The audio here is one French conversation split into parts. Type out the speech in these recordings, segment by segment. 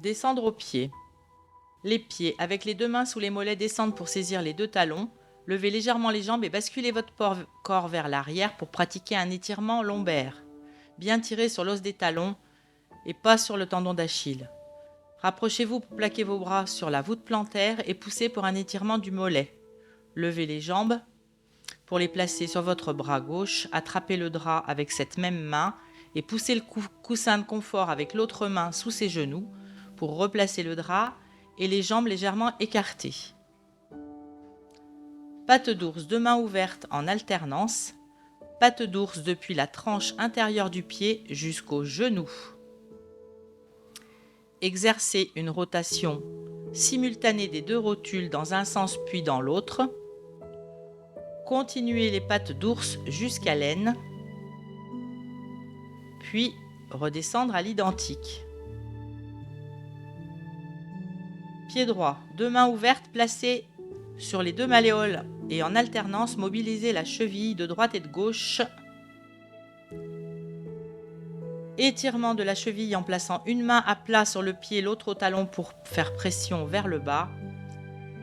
Descendre aux pieds. Les pieds, avec les deux mains sous les mollets, descendre pour saisir les deux talons. Levez légèrement les jambes et basculez votre corps vers l'arrière pour pratiquer un étirement lombaire. Bien tirer sur l'os des talons et pas sur le tendon d'Achille. Rapprochez-vous pour plaquer vos bras sur la voûte plantaire et poussez pour un étirement du mollet. Levez les jambes pour les placer sur votre bras gauche. Attrapez le drap avec cette même main et poussez le coussin de confort avec l'autre main sous ses genoux pour replacer le drap et les jambes légèrement écartées. Pattes d'ours, deux mains ouvertes en alternance. Pattes d'ours depuis la tranche intérieure du pied jusqu'au genou. Exercez une rotation simultanée des deux rotules dans un sens puis dans l'autre. Continuez les pattes d'ours jusqu'à l'aine, puis redescendre à l'identique. Pied droit, deux mains ouvertes placées sur les deux malléoles et en alternance, mobilisez la cheville de droite et de gauche. Étirement de la cheville en plaçant une main à plat sur le pied, l'autre au talon pour faire pression vers le bas.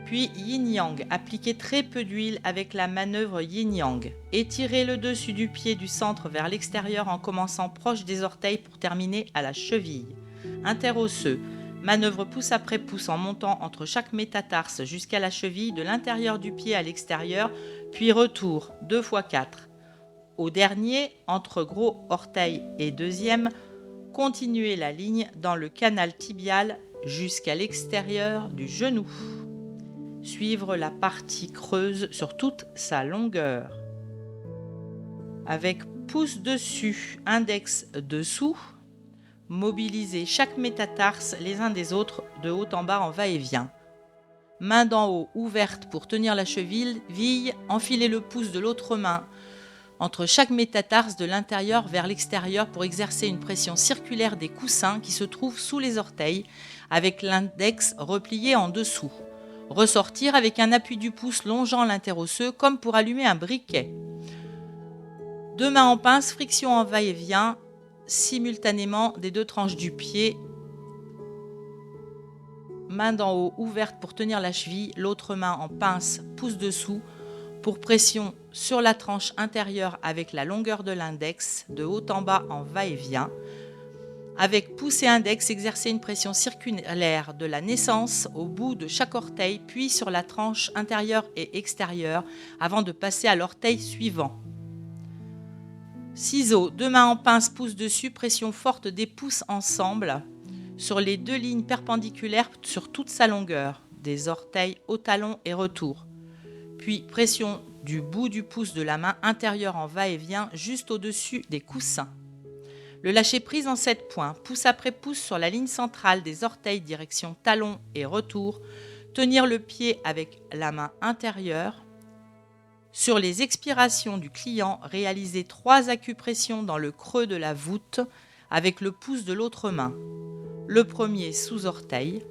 Puis yin-yang, appliquez très peu d'huile avec la manœuvre yin-yang. Étirez le dessus du pied du centre vers l'extérieur en commençant proche des orteils pour terminer à la cheville. Interosseux, manœuvre pouce après pouce en montant entre chaque métatarse jusqu'à la cheville de l'intérieur du pied à l'extérieur, puis retour 2 x 4. Au dernier, entre gros orteil et deuxième, continuez la ligne dans le canal tibial jusqu'à l'extérieur du genou. Suivre la partie creuse sur toute sa longueur. Avec pouce dessus, index dessous, mobilisez chaque métatarse les uns des autres de haut en bas en va-et-vient. Main d'en haut ouverte pour tenir la cheville, enfilez le pouce de l'autre main entre chaque métatarse de l'intérieur vers l'extérieur pour exercer une pression circulaire des coussins qui se trouvent sous les orteils avec l'index replié en dessous. Ressortir avec un appui du pouce longeant l'interosseux comme pour allumer un briquet. Deux mains en pince, friction en va-et-vient simultanément des deux tranches du pied. Main d'en haut ouverte pour tenir la cheville, l'autre main en pince, pouce dessous, pour pression sur la tranche intérieure avec la longueur de l'index, de haut en bas en va-et-vient. Avec pouce et index, exercez une pression circulaire de la naissance au bout de chaque orteil, puis sur la tranche intérieure et extérieure, avant de passer à l'orteil suivant. Ciseaux, deux mains en pince, pouce dessus, pression forte des pouces ensemble, sur les deux lignes perpendiculaires sur toute sa longueur, des orteils au talon et retour. Puis pression du bout du pouce de la main intérieure en va-et-vient juste au-dessus des coussins. Le lâcher-prise en 7 points, pouce après pouce sur la ligne centrale des orteils direction talon et retour. Tenir le pied avec la main intérieure. Sur les expirations du client, réalisez 3 acupressions dans le creux de la voûte avec le pouce de l'autre main. Le premier sous orteil,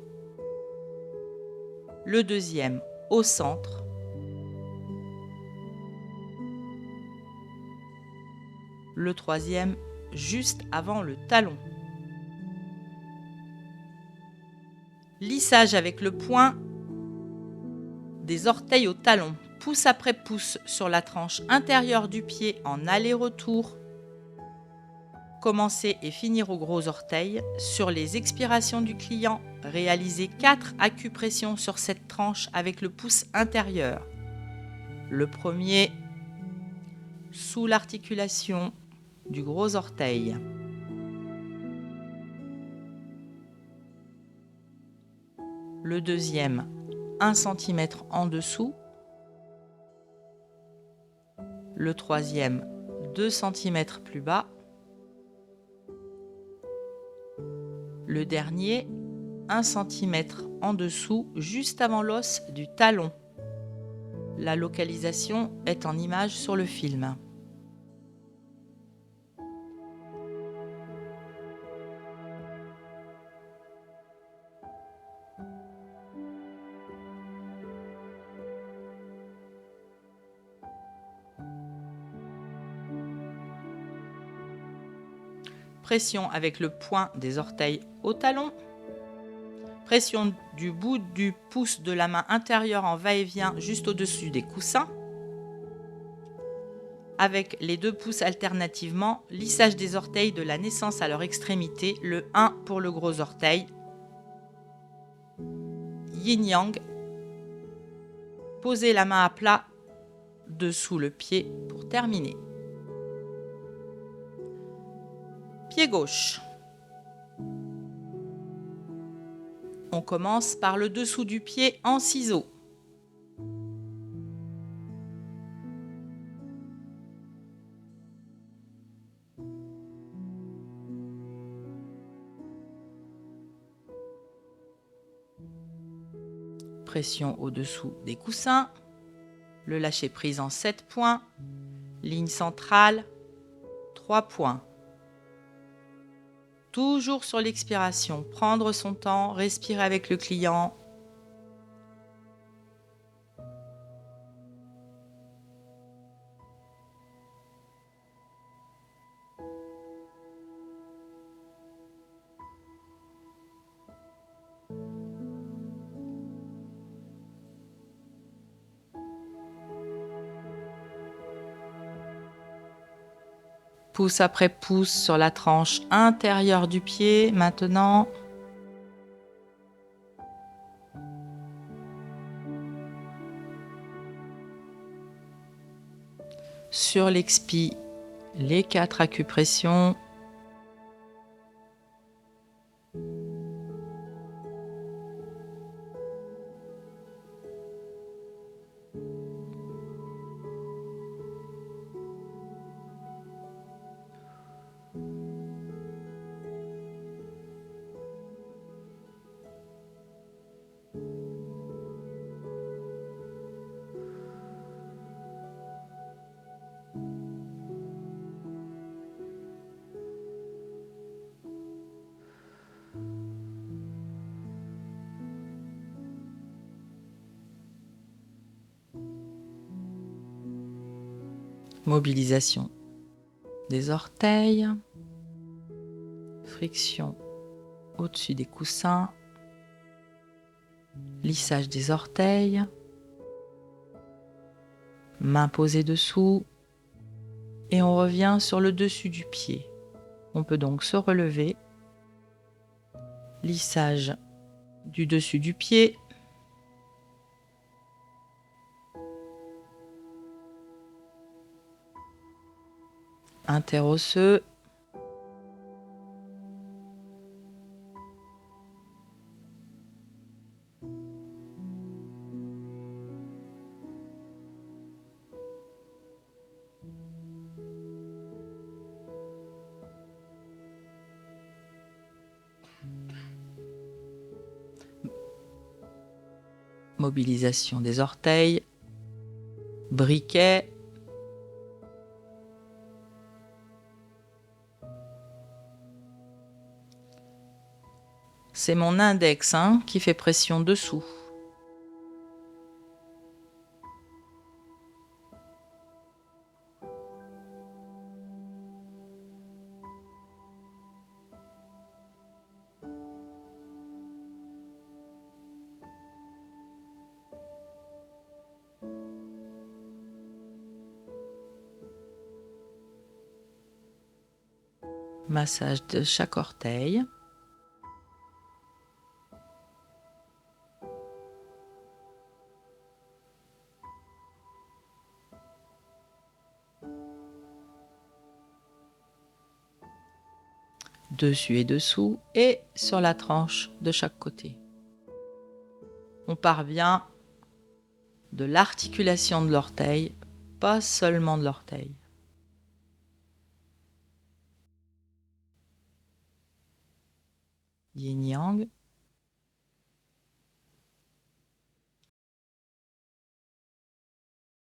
le deuxième au centre, le troisième juste avant le talon. Lissage avec le point des orteils au talon, pouce après pouce sur la tranche intérieure du pied en aller-retour. Commencer et finir au gros orteil. Sur les expirations du client, réalisez 4 acupressions sur cette tranche avec le pouce intérieur. Le premier sous l'articulation du gros orteil. Le deuxième 1 cm en dessous. Le troisième 2 cm plus bas. Le dernier 1 cm en dessous, juste avant l'os du talon. La localisation est en image sur le film. Pression avec le point des orteils au talon. Pression du bout du pouce de la main intérieure en va-et-vient juste au-dessus des coussins. Avec les 2 pouces alternativement, lissage des orteils de la naissance à leur extrémité, le 1 pour le gros orteil. Yin-yang. Posez la main à plat dessous le pied pour terminer. Pied gauche. On commence par le dessous du pied en ciseaux. Pression au-dessous des coussins. Le lâcher-prise en 7 points. Ligne centrale, 3 points. Toujours sur l'expiration, prendre son temps, respirer avec le client. Pouce après pouce sur la tranche intérieure du pied. Maintenant, sur l'expi, les 4 acupressions. Mobilisation des orteils, friction au-dessus des coussins, lissage des orteils, main posée dessous et on revient sur le dessus du pied. On peut donc se relever, lissage du dessus du pied, interosseux, mobilisation des orteils, briquet, c'est mon index qui fait pression dessous. Massage de chaque orteil. Dessus et dessous et sur la tranche de chaque côté. On part bien de l'articulation de l'orteil, pas seulement de l'orteil. Yin-yang.